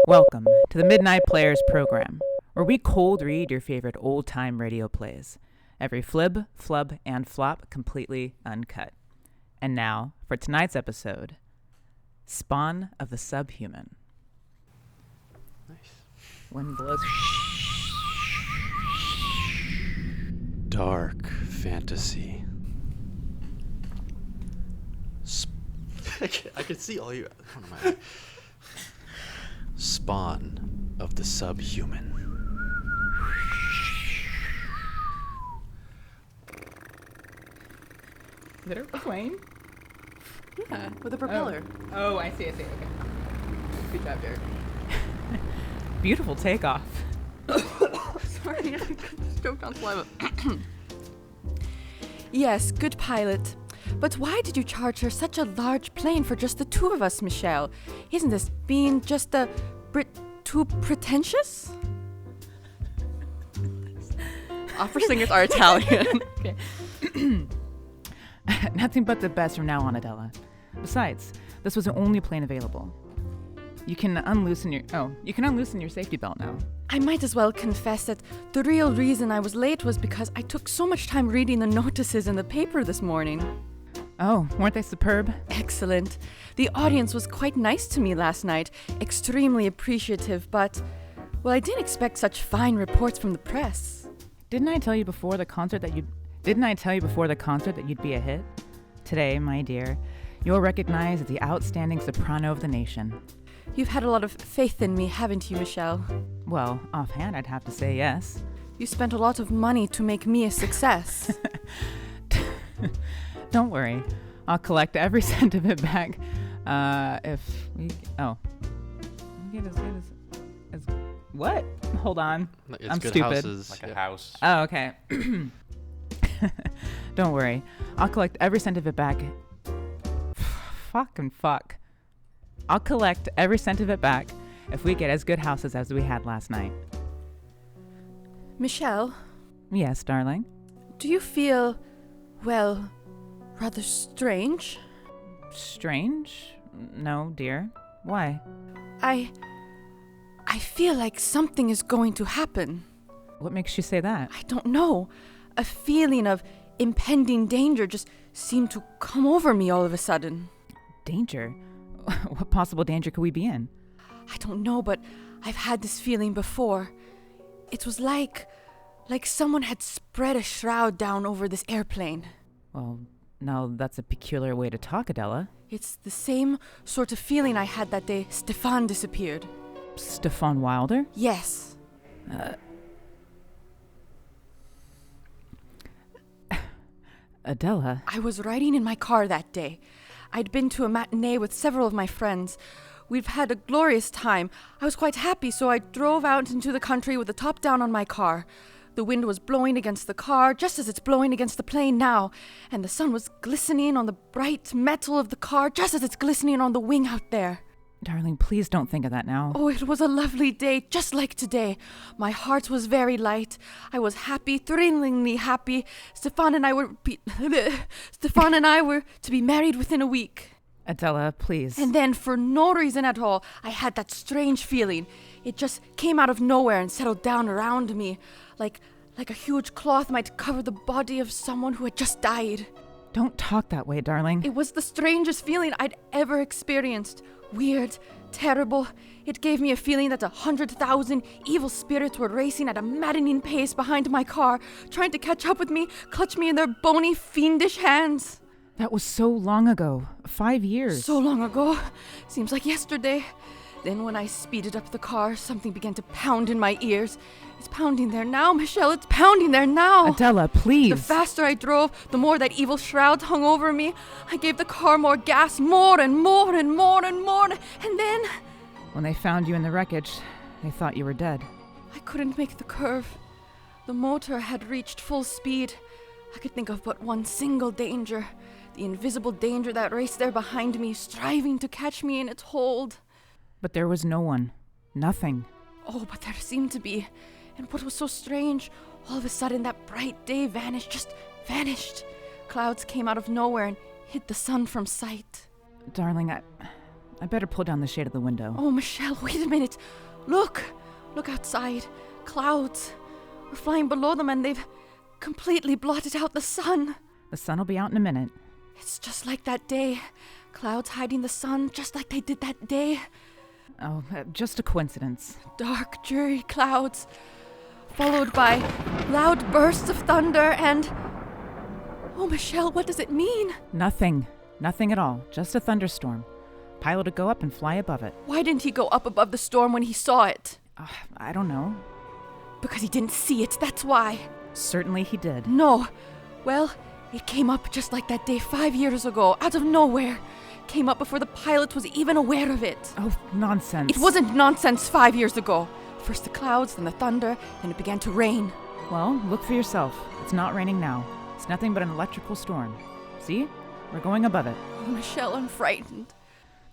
Welcome to the Midnight Players program, where we cold read your favorite old-time radio plays. Every flib, flub, and flop completely uncut. And now, for tonight's episode, Spawn of the Subhuman. Nice. Wind blows. Dark fantasy. I can see all you. Spawn of the Subhuman. Is it a plane? Yeah, with a propeller. Oh, I see, okay. Good job, Derek. Beautiful takeoff. Sorry, I choked on saliva. Yes, good pilot. But why did you charge her such a large plane for just the two of us, Michelle? Isn't this being just a bit too pretentious? Opera singers are Italian. Okay. Nothing but the best from now on, Adela. Besides, this was the only plane available. You can unloosen your safety belt now. I might as well confess that the real reason I was late was because I took so much time reading the notices in the paper this morning. Oh, weren't they superb? Excellent. The audience was quite nice to me last night, extremely appreciative, but, well, I didn't expect such fine reports from the press. Didn't I tell you before the concert that you'd be a hit? Today, my dear, you're recognized as the outstanding soprano of the nation. You've had a lot of faith in me, haven't you, Michelle? Well, offhand, I'd have to say yes. You spent a lot of money to make me a success. Don't worry. I'll collect every cent of it back. If we get as what? Hold on. I'm good stupid. Houses. Like a house. Oh, okay. Don't worry. I'll collect every cent of it back. Fuck. I'll collect every cent of it back if we get as good houses as we had last night. Michelle? Yes, darling? Do you feel, well, rather strange? Strange? No, dear. Why? I feel like something is going to happen. What makes you say that? I don't know. A feeling of impending danger just seemed to come over me all of a sudden. Danger? What possible danger could we be in? I don't know, but I've had this feeling before. It was like someone had spread a shroud down over this airplane. Well, now that's a peculiar way to talk, Adela. It's the same sort of feeling I had that day Stefan disappeared. Stefan Wilder? Yes. Adela? I was riding in my car that day. I'd been to a matinee with several of my friends. We've had a glorious time. I was quite happy, so I drove out into the country with the top down on my car. The wind was blowing against the car, just as it's blowing against the plane now, and the sun was glistening on the bright metal of the car, just as it's glistening on the wing out there. Darling, please don't think of that now. Oh, it was a lovely day, just like today. My heart was very light. I was happy, thrillingly happy. Stefan and I were to be married within a week. Adela, please. And then, for no reason at all, I had that strange feeling. It just came out of nowhere and settled down around me, like a huge cloth might cover the body of someone who had just died. Don't talk that way, darling. It was the strangest feeling I'd ever experienced. Weird, terrible. It gave me a feeling that 100,000 evil spirits were racing at a maddening pace behind my car, trying to catch up with me, clutch me in their bony, fiendish hands. That was so long ago. 5 years. So long ago. Seems like yesterday. Then when I speeded up the car, something began to pound in my ears. It's pounding there now, Michelle. It's pounding there now. Adela, please. The faster I drove, the more that evil shroud hung over me. I gave the car more gas, more and more and more and more. And then... When they found you in the wreckage, they thought you were dead. I couldn't make the curve. The motor had reached full speed. I could think of but one single danger. The invisible danger that raced there behind me, striving to catch me in its hold. But there was no one. Nothing. Oh, but there seemed to be. And what was so strange, all of a sudden that bright day vanished, just vanished. Clouds came out of nowhere and hid the sun from sight. Darling, I better pull down the shade of the window. Oh, Michelle, wait a minute. Look outside. Clouds. We're flying below them and they've completely blotted out the sun. The sun will be out in a minute. It's just like that day. Clouds hiding the sun, just like they did that day. Oh, just a coincidence. Dark, dreary clouds, followed by loud bursts of thunder and... Oh, Michelle, what does it mean? Nothing. Nothing at all. Just a thunderstorm. Pilot would go up and fly above it. Why didn't he go up above the storm when he saw it? I don't know. Because he didn't see it, that's why. Certainly he did. No. Well, it came up just like that day 5 years ago, out of nowhere. Came up before the pilot was even aware of it. Oh, nonsense. It wasn't nonsense 5 years ago. First the clouds, then the thunder, then it began to rain. Well, look for yourself. It's not raining now. It's nothing but an electrical storm. See? We're going above it. Oh, Michelle, I'm frightened.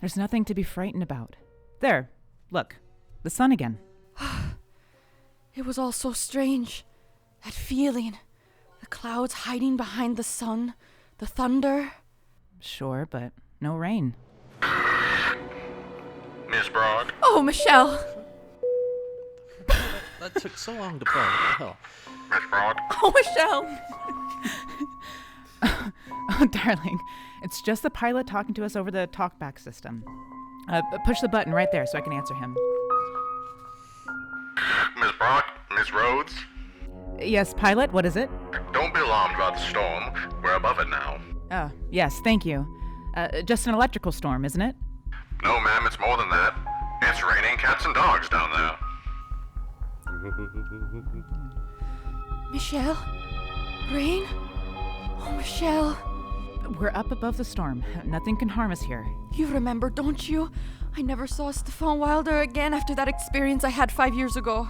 There's nothing to be frightened about. There. Look. The sun again. It was all so strange. That feeling. The clouds hiding behind the sun. The thunder. Sure, but no rain. Miss Broad? Oh, Michelle. That took so long to play. What the hell? Miss Broad? Oh, Michelle. Oh, darling. It's just the pilot talking to us over the talkback system. Push the button right there so I can answer him. Miss Broad? Miss Rhodes? Yes, pilot, what is it? Don't be alarmed about the storm. We're above it now. Oh, yes, thank you. Just an electrical storm, isn't it? No, ma'am, it's more than that. It's raining cats and dogs down there. Michelle? Rain? Oh, Michelle. We're up above the storm. Nothing can harm us here. You remember, don't you? I never saw Stefan Wilder again after that experience I had 5 years ago.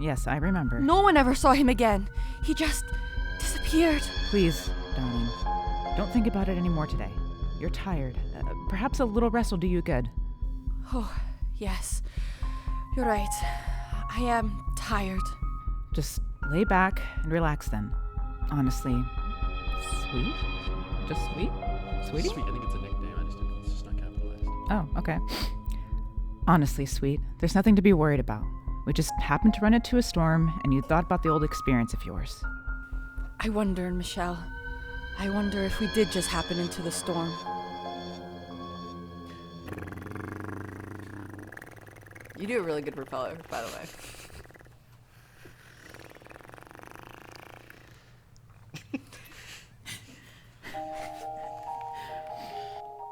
Yes, I remember. No one ever saw him again. He just disappeared. Please, darling, don't think about it anymore today. You're tired. Perhaps a little rest will do you good. Oh, yes. You're right. I am tired. Just lay back and relax then. Honestly, sweet? Just sweet? Sweetie? Sweet, I think it's a nickname. It's just not capitalized. Oh, okay. Honestly, sweet, there's nothing to be worried about. We just happened to run into a storm, and you thought about the old experience of yours. I wonder, Michelle. I wonder if we did just happen into the storm. You do a really good propeller, by the way.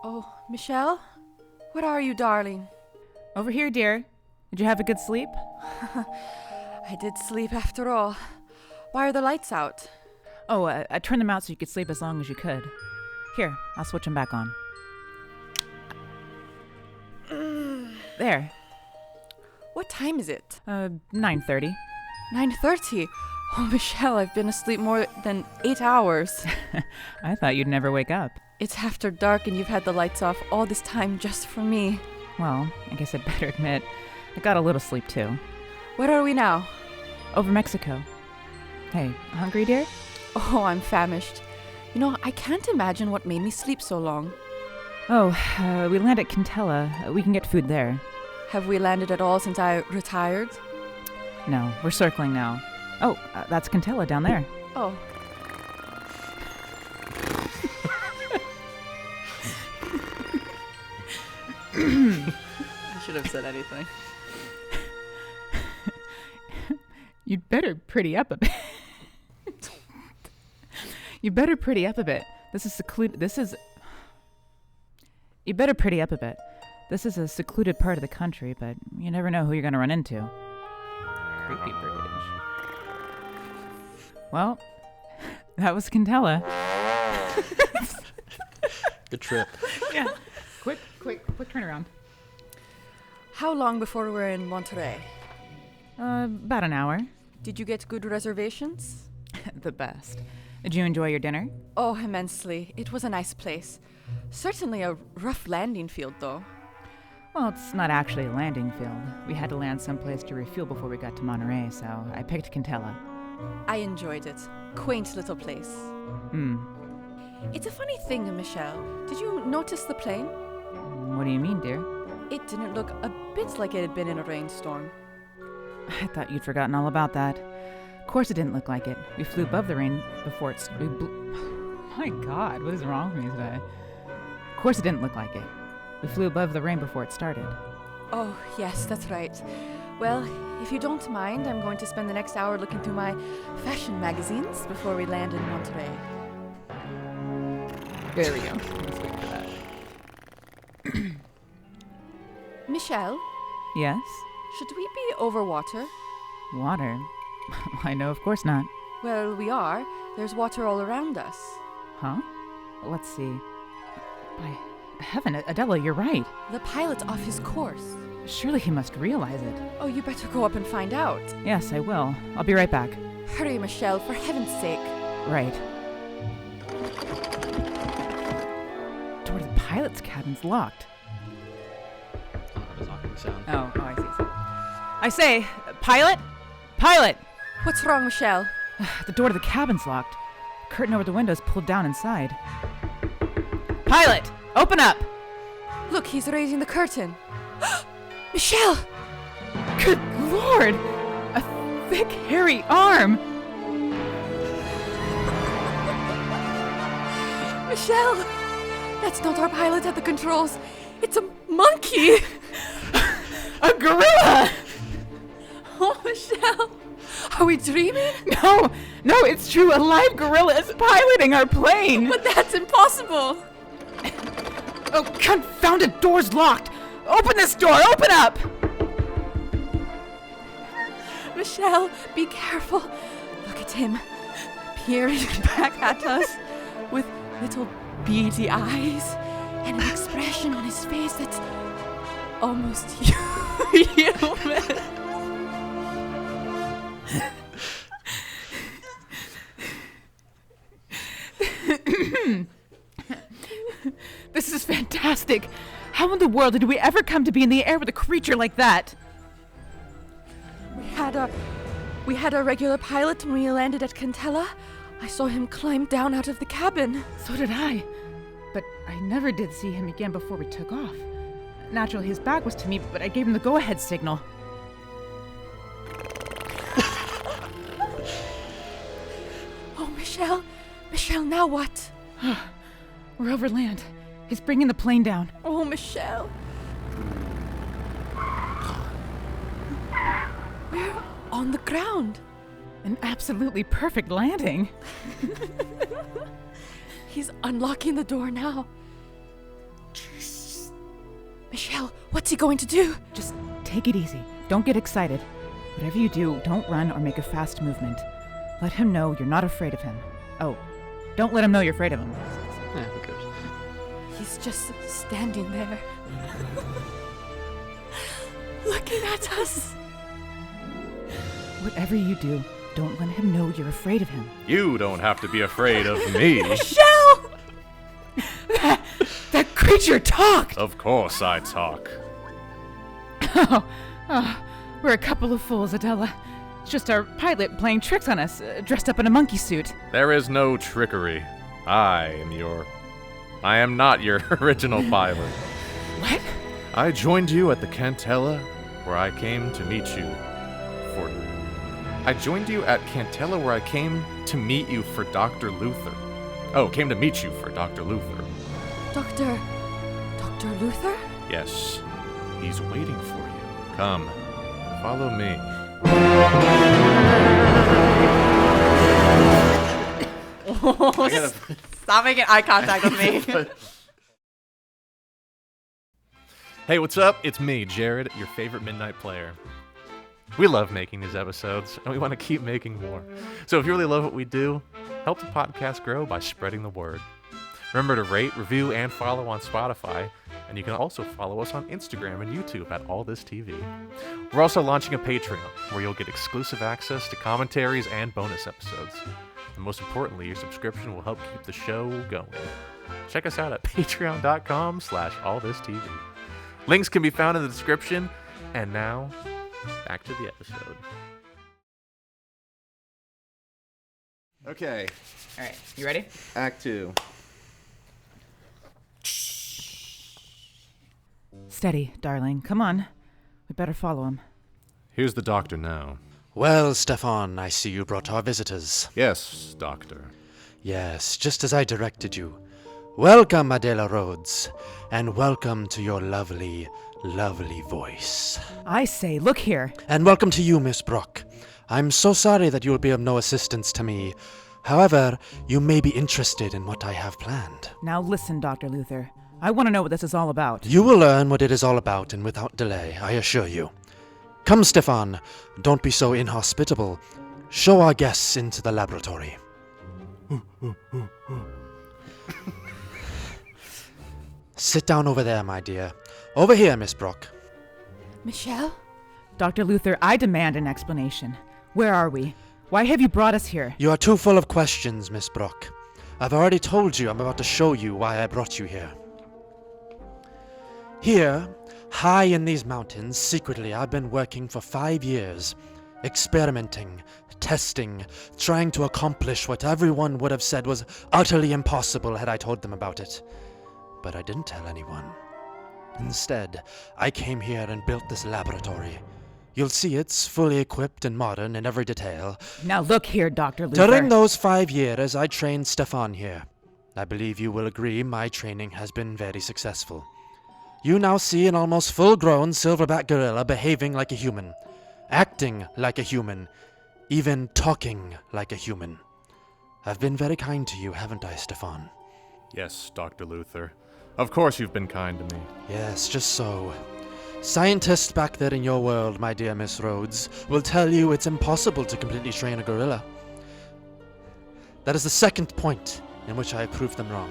Oh, Michelle? What are you, darling? Over here, dear. Did you have a good sleep? I did sleep after all. Why are the lights out? Oh, I turned them out so you could sleep as long as you could. Here, I'll switch them back on. There. What time is it? 9:30. 9:30. Oh, Michelle, I've been asleep more than 8 hours. I thought you'd never wake up. It's after dark and you've had the lights off all this time just for me. Well, I guess I'd better admit, I got a little sleep too. Where are we now? Over Mexico. Hey, hungry, dear? Oh, I'm famished. You know, I can't imagine what made me sleep so long. Oh, we land at Quintela. We can get food there. Have we landed at all since I retired? No, we're circling now. Oh, that's Quintela down there. Oh. I should have said anything. You'd better pretty up a bit. You better pretty up a bit. You better pretty up a bit. This is a secluded part of the country, but you never know who you're going to run into. Creepy British. Well, that was Quintela. Good trip. Yeah. Quick turnaround. How long before we're in Monterey? About an hour. Did you get good reservations? The best. Did you enjoy your dinner? Oh, immensely. It was a nice place. Certainly a rough landing field, though. Well, it's not actually a landing field. We had to land someplace to refuel before we got to Monterey, so I picked Quintela. I enjoyed it. Quaint little place. It's a funny thing, Michelle. Did you notice the plane? What do you mean, dear? It didn't look a bit like it had been in a rainstorm. I thought you'd forgotten all about that. Of course it didn't look like it. We flew above the rain before it... My God, what is wrong with me today? Of course it didn't look like it. We flew above the rain before it started. Oh, yes, that's right. Well, if you don't mind, I'm going to spend the next hour looking through my fashion magazines before we land in Monterey. There we go. Let's wait for that. Michelle, Yes? should we be over water? Water? I know, of course not. Well, we are. There's water all around us. Huh? Let's see. By heaven, Adela, you're right. The pilot's off his course. Surely he must realize it. Oh, you better go up and find out. Yes, I will. I'll be right back. Hurry, Michelle, for heaven's sake. Right. Door to the pilot's cabin's locked. Oh, there's knocking sound. Oh, I say, pilot? Pilot! What's wrong, Michelle? The door to the cabin's locked. The curtain over the window's pulled down inside. Pilot! Open up! Look, he's raising the curtain. Michelle! Good Lord! A thick, hairy arm! Michelle! That's not our pilot at the controls. It's a monkey! A gorilla! Oh, Michelle! Are we dreaming? No, it's true. A live gorilla is piloting our plane. But that's impossible! Oh, confounded door's locked. Open this door, open up! Michelle, be careful. Look at him, peering back at us with little beady eyes and an expression on his face that's almost human. This is fantastic. How in the world did we ever come to be in the air with a creature like that? We had a regular pilot when we landed at Cantella. I saw him climb down out of the cabin. So did I. But I never did see him again before we took off. Naturally, his back was to me, but I gave him the go-ahead signal. Oh, Michelle, now what? We're over land. He's bringing the plane down. Oh, Michelle. We're on the ground. An absolutely perfect landing. He's unlocking the door now. Michelle, what's he going to do? Just take it easy. Don't get excited. Whatever you do, don't run or make a fast movement. Let him know you're not afraid of him. Oh, don't let him know you're afraid of him. Yeah, who cares? He's just standing there. Looking at us. Whatever you do, don't let him know you're afraid of him. You don't have to be afraid of me. Michelle! That creature talked! Of course I talk. We're a couple of fools, Adela. It's just our pilot playing tricks on us, dressed up in a monkey suit. There is no trickery. I am not your original pilot. What? I joined you at the Cantella, where I came to meet you for Dr. Luther. Oh, came to meet you for Dr. Luther. Dr. Luther? Yes, he's waiting for you. Come, follow me. Stop making eye contact with me. Hey, what's up? It's me, Jared, your favorite Midnight Player. We love making these episodes, and we want to keep making more. So if you really love what we do, help the podcast grow by spreading the word. Remember to rate, review, and follow on Spotify, and you can also follow us on Instagram and YouTube at All This TV. We're also launching a Patreon, where you'll get exclusive access to commentaries and bonus episodes. And most importantly, your subscription will help keep the show going. Check us out at patreon.com/allthistv. Links can be found in the description, and now, back to the episode. Okay, All right, you ready? Act 2. Steady, darling. Come on. We better follow him. Here's the doctor now. Well, Stefan, I see you brought our visitors. Yes, doctor. Yes, just as I directed you. Welcome, Adela Rhodes, and welcome to your lovely, lovely voice. I say, look here. And welcome to you, Miss Brock. I'm so sorry that you will be of no assistance to me. However, you may be interested in what I have planned. Now listen, Dr. Luther. I want to know what this is all about. You will learn what it is all about, and without delay, I assure you. Come, Stefan, don't be so inhospitable. Show our guests into the laboratory. Sit down over there, my dear. Over here, Miss Brock. Michelle? Dr. Luther, I demand an explanation. Where are we? Why have you brought us here? You are too full of questions, Miss Brock. I've already told you I'm about to show you why I brought you here. Here, high in these mountains, secretly, I've been working for 5 years, experimenting, testing, trying to accomplish what everyone would have said was utterly impossible had I told them about it. But I didn't tell anyone. Instead, I came here and built this laboratory. You'll see it's fully equipped and modern in every detail. Now look here, Dr. Luther. During those 5 years, I trained Stefan here. I believe you will agree my training has been very successful. You now see an almost full-grown silverback gorilla behaving like a human, acting like a human, even talking like a human. I've been very kind to you, haven't I, Stefan? Yes, Dr. Luther. Of course you've been kind to me. Yes, just so. Scientists back there in your world, my dear Miss Rhodes, will tell you it's impossible to completely train a gorilla. That is the second point in which I have proved them wrong.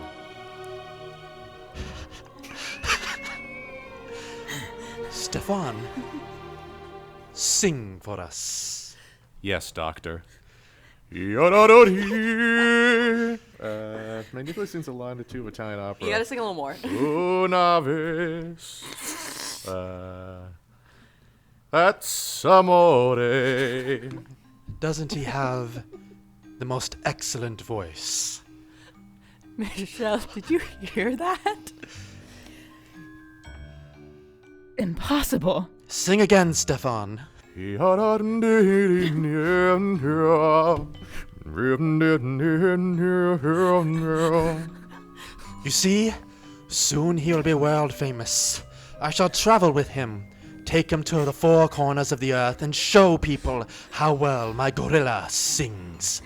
Stefan, sing for us. Yes, doctor. Magnificent sings a line or two of Italian opera. You gotta sing a little more. Una vez. That's amore. Doesn't he have the most excellent voice? Michelle, did you hear that? Impossible. Sing again, Stefan. You see, soon he will be world famous. I shall travel with him, take him to the 4 corners of the earth, and show people how well my gorilla sings.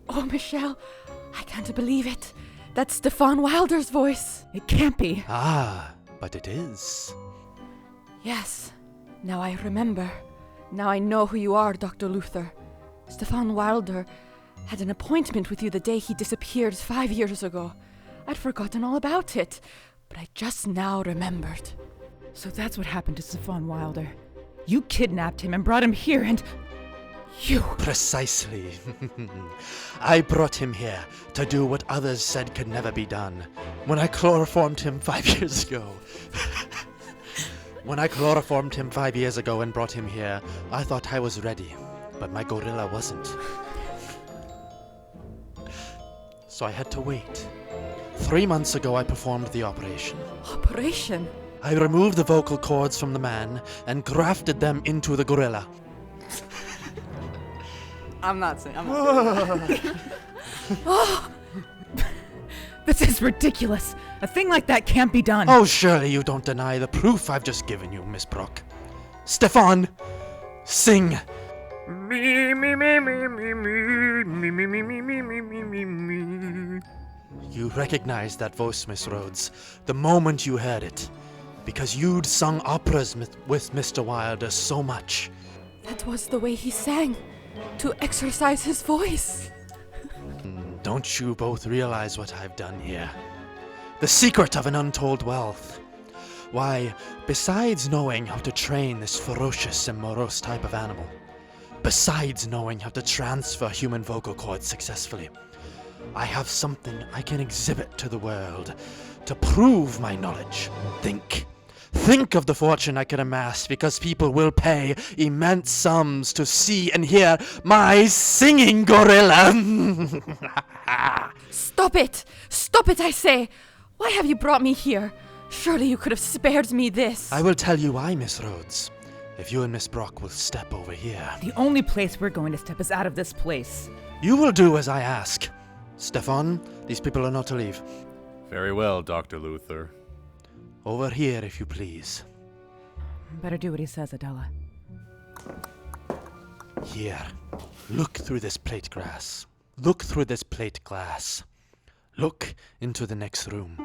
Oh, Michelle, I can't believe it. That's Stefan Wilder's voice. It can't be. Ah, but it is. Yes, now I remember. Now I know who you are, Dr. Luther. Stefan Wilder had an appointment with you the day he disappeared 5 years ago. I'd forgotten all about it, but I just now remembered. So that's what happened to Stefan Wilder. You kidnapped him and brought him here and... You! Precisely. I brought him here to do what others said could never be done. When I chloroformed him 5 years ago... When I chloroformed him 5 years ago and brought him here, I thought I was ready, but my gorilla wasn't. So I had to wait. 3 months ago I performed the operation. Operation? I removed the vocal cords from the man and grafted them into the gorilla. I'm not saying. Oh, this is ridiculous. A thing like that can't be done. Oh, surely you don't deny the proof I've just given you, Miss Brock. Stefan, sing. You recognized that voice, Miss Rhodes, the moment you heard it, because you'd sung operas with Mr. Wilder so much. That was the way he sang, to exercise his voice. Don't you both realize what I've done here? The secret of an untold wealth. Why, besides knowing how to train this ferocious and morose type of animal, besides knowing how to transfer human vocal cords successfully, I have something I can exhibit to the world to prove my knowledge. Think. Think of the fortune I could amass because people will pay immense sums to see and hear my singing gorilla. Stop it! Stop it, I say! Why have you brought me here? Surely you could have spared me this. I will tell you why, Miss Rhodes. If you and Miss Brock will step over here. The only place we're going to step is out of this place. You will do as I ask. Stefan, these people are not to leave. Very well, Dr. Luther. Over here, if you please. Better do what he says, Adela. Here. Look through this plate glass. Look through this plate glass. Look into the next room.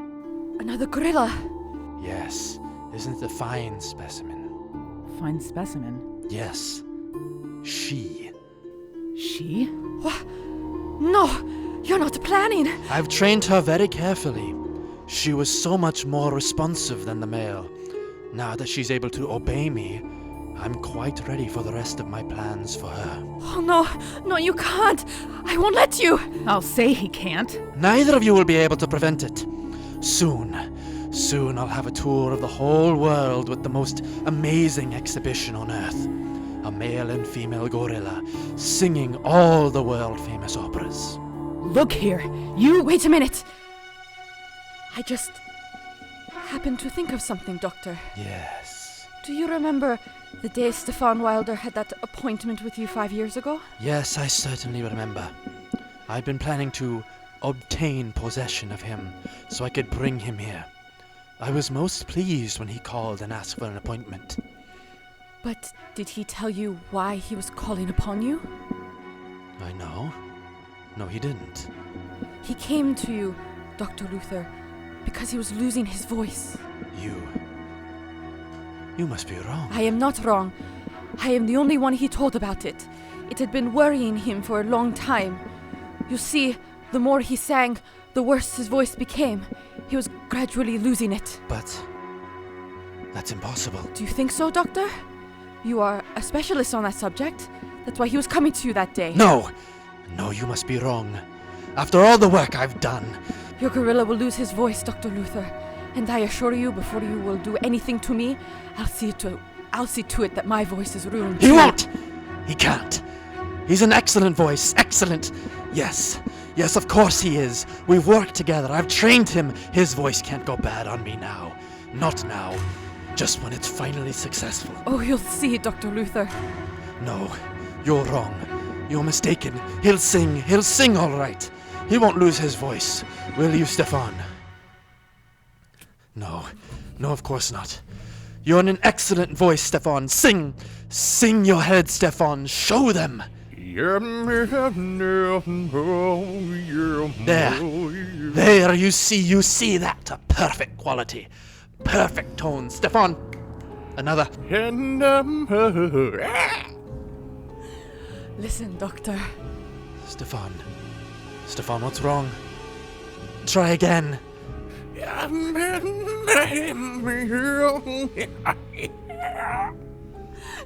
Another gorilla. Yes. Isn't it a fine specimen? Fine specimen. Yes. She. She? What? No, you're not planning. I've trained her very carefully. She was so much more responsive than the male. Now that she's able to obey me, I'm quite ready for the rest of my plans for her. Oh no, you can't. I won't let you. I'll say he can't. Neither of you will be able to prevent it. Soon I'll have a tour of the whole world with the most amazing exhibition on Earth. A male and female gorilla singing all the world-famous operas. Look here, you... Wait a minute. I just happened to think of something, Doctor. Yes. Do you remember the day Stefan Wilder had that appointment with you 5 years ago? Yes, I certainly remember. I'd been planning to obtain possession of him so I could bring him here. I was most pleased when he called and asked for an appointment. But did he tell you why he was calling upon you? I know. No, he didn't. He came to you, Dr. Luther, because he was losing his voice. You must be wrong. I am not wrong. I am the only one he told about it. It had been worrying him for a long time. You see, the more he sang, the worse his voice became. He was gradually losing it. But that's impossible. Do you think so, Doctor? You are a specialist on that subject. That's why he was coming to you that day. No, you must be wrong. After all the work I've done. Your gorilla will lose his voice, Dr. Luther. And I assure you, before you will do anything to me, I'll see to it that my voice is ruined. He won't! He can't. He's an excellent voice. Excellent. Yes, of course he is. We've worked together. I've trained him. His voice can't go bad on me now. Not now. Just when it's finally successful. Oh, you'll see, Dr. Luther. No, you're wrong. You're mistaken. He'll sing all right. He won't lose his voice. Will you, Stefan? No, of course not. You're in an excellent voice, Stefan. Sing your head, Stefan. Show them. There, you see that. A perfect quality. Perfect tone. Stefan, another. Listen, Doctor. Stefan, what's wrong? Try again.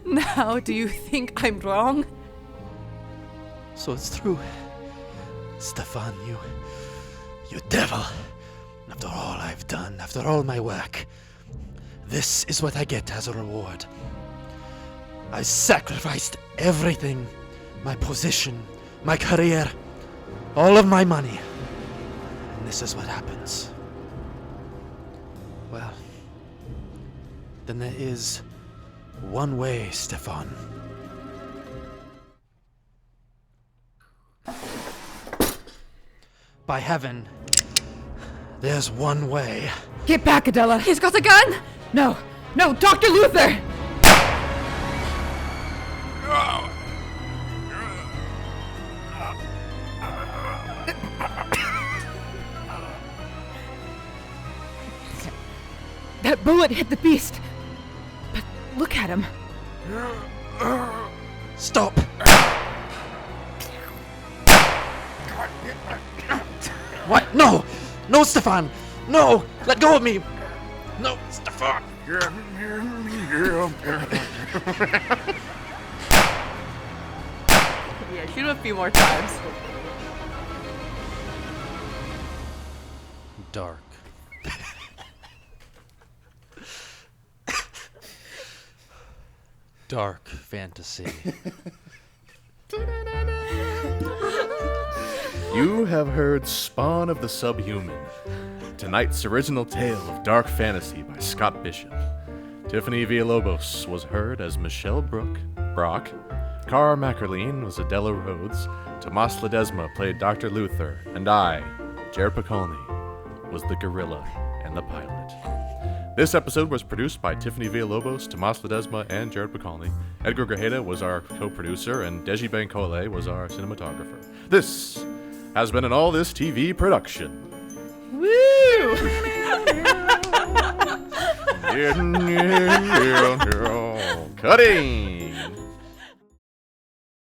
Now, do you think I'm wrong? So it's true. Stefan, you devil. After all I've done, after all my work, this is what I get as a reward. I sacrificed everything. My position, my career, all of my money. And this is what happens. Well, then there is one way, Stefan. By heaven, there's one way. Get back, Adela! He's got a gun! No, Dr. Luther! That bullet hit the beast. But look at him. Stop! What? No! No, Stefan! No! Let go of me! No, Stefan! Yeah, shoot him a few more times. Dark. dark fantasy. You have heard Spawn of the Subhuman, tonight's original tale of dark fantasy by Scott Bishop. Tiffany Villalobos was heard as Michelle Brock. Cara Mackerline was Adela Rhodes. Tomas Ledesma played Dr. Luther. And I, Jared Pockalny, was the gorilla and the pilot. This episode was produced by Tiffany Villalobos, Tomas Ledesma, and Jared Pockalny. Edgar Grajeda was our co-producer, and Deji Bankole was our cinematographer. This has been an All This TV production. Woo! Cutting!